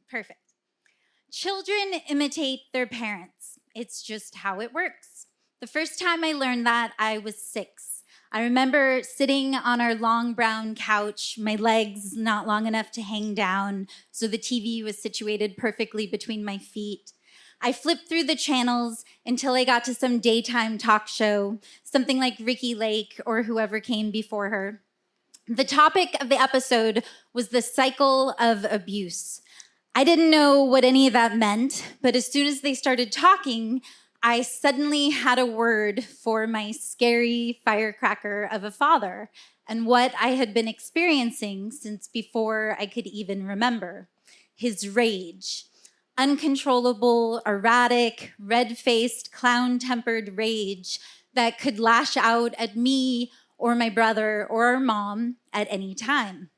Perfect. Children imitate their parents. It's just how it works. The first time I learned that, I was 6. I remember sitting on our long brown couch, my legs not long enough to hang down, so the TV was situated perfectly between my feet. I flipped through the channels until I got to some daytime talk show, something like Ricki Lake or whoever came before her. The topic of the episode was the cycle of abuse. I didn't know what any of that meant, but as soon as they started talking, I suddenly had a word for my scary firecracker of a father and what I had been experiencing since before I could even remember. His rage. Uncontrollable, erratic, red-faced, clown-tempered rage that could lash out at me or my brother or our mom at any time.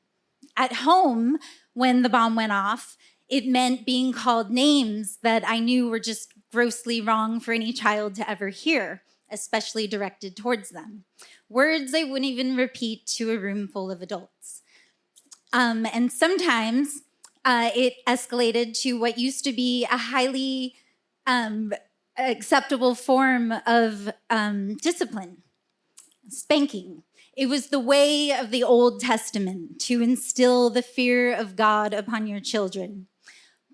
At home, when the bomb went off, it meant being called names that I knew were just grossly wrong for any child to ever hear, especially directed towards them. Words I wouldn't even repeat to a room full of adults. And sometimes it escalated to what used to be a highly acceptable form of discipline, spanking. It was the way of the Old Testament to instill the fear of God upon your children.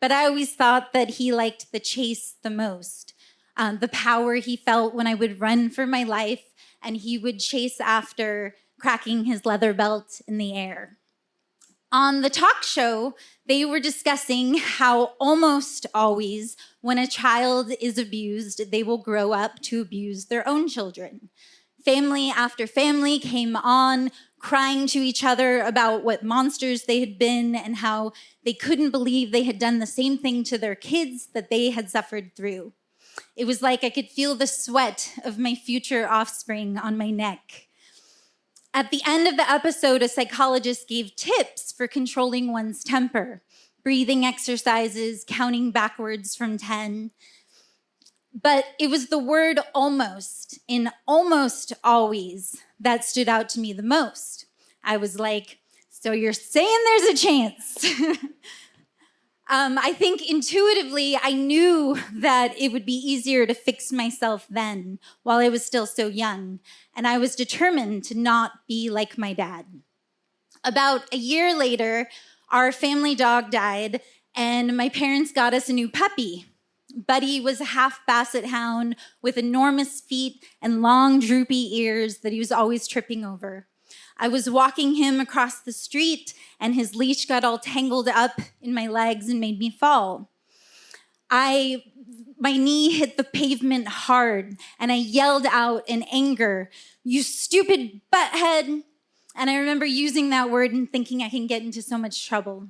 But I always thought that he liked the chase the most, the power he felt when I would run for my life and he would chase after, cracking his leather belt in the air. On the talk show, they were discussing how almost always when a child is abused, they will grow up to abuse their own children. Family after family came on, crying to each other about what monsters they had been and how they couldn't believe they had done the same thing to their kids that they had suffered through. It was like I could feel the sweat of my future offspring on my neck. At the end of the episode, a psychologist gave tips for controlling one's temper, breathing exercises, counting backwards from 10. But it was the word almost, in almost always, that stood out to me the most. I was like, so you're saying there's a chance? I think intuitively, I knew that it would be easier to fix myself then, while I was still so young, and I was determined to not be like my dad. About a year later, our family dog died, and my parents got us a new puppy. Buddy was a half basset hound with enormous feet and long, droopy ears that he was always tripping over. I was walking him across the street, and his leash got all tangled up in my legs and made me fall. My knee hit the pavement hard, and I yelled out in anger, "You stupid butthead!" And I remember using that word and thinking I can get into so much trouble.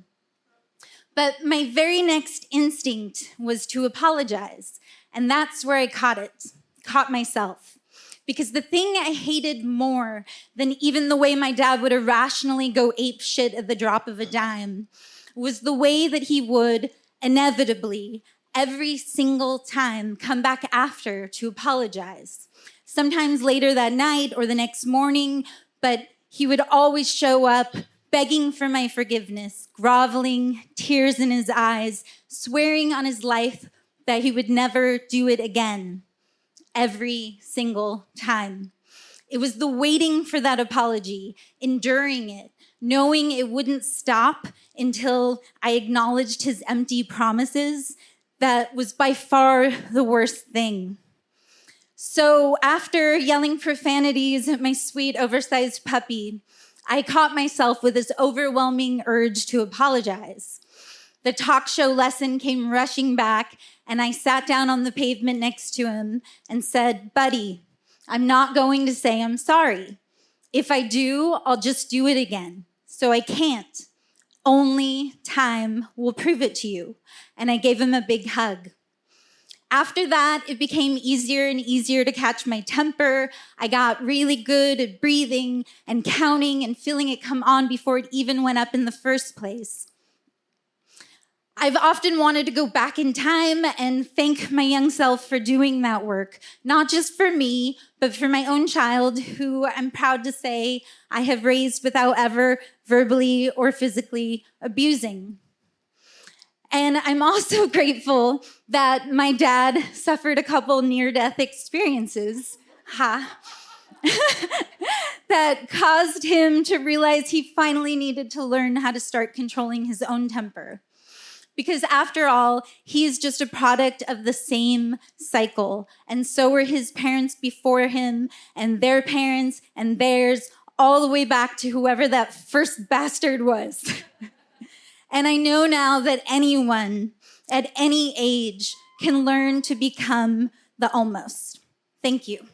But my very next instinct was to apologize. And that's where I caught myself. Because the thing I hated more than even the way my dad would irrationally go ape shit at the drop of a dime was the way that he would inevitably, every single time, come back after to apologize. Sometimes later that night or the next morning, but he would always show up begging for my forgiveness, groveling, tears in his eyes, swearing on his life that he would never do it again, every single time. It was the waiting for that apology, enduring it, knowing it wouldn't stop until I acknowledged his empty promises, that was by far the worst thing. So after yelling profanities at my sweet, oversized puppy, I caught myself with this overwhelming urge to apologize. The talk show lesson came rushing back, and I sat down on the pavement next to him and said, "Buddy, I'm not going to say I'm sorry. If I do, I'll just do it again. So I can't. Only time will prove it to you." And I gave him a big hug. After that, it became easier and easier to catch my temper. I got really good at breathing and counting and feeling it come on before it even went up in the first place. I've often wanted to go back in time and thank my young self for doing that work, not just for me, but for my own child, who I'm proud to say I have raised without ever verbally or physically abusing. And I'm also grateful that my dad suffered a couple near-death experiences. That caused him to realize he finally needed to learn how to start controlling his own temper. Because after all, he's just a product of the same cycle. And so were his parents before him, and their parents, and theirs, all the way back to whoever that first bastard was. And I know now that anyone at any age can learn to become the almost. Thank you.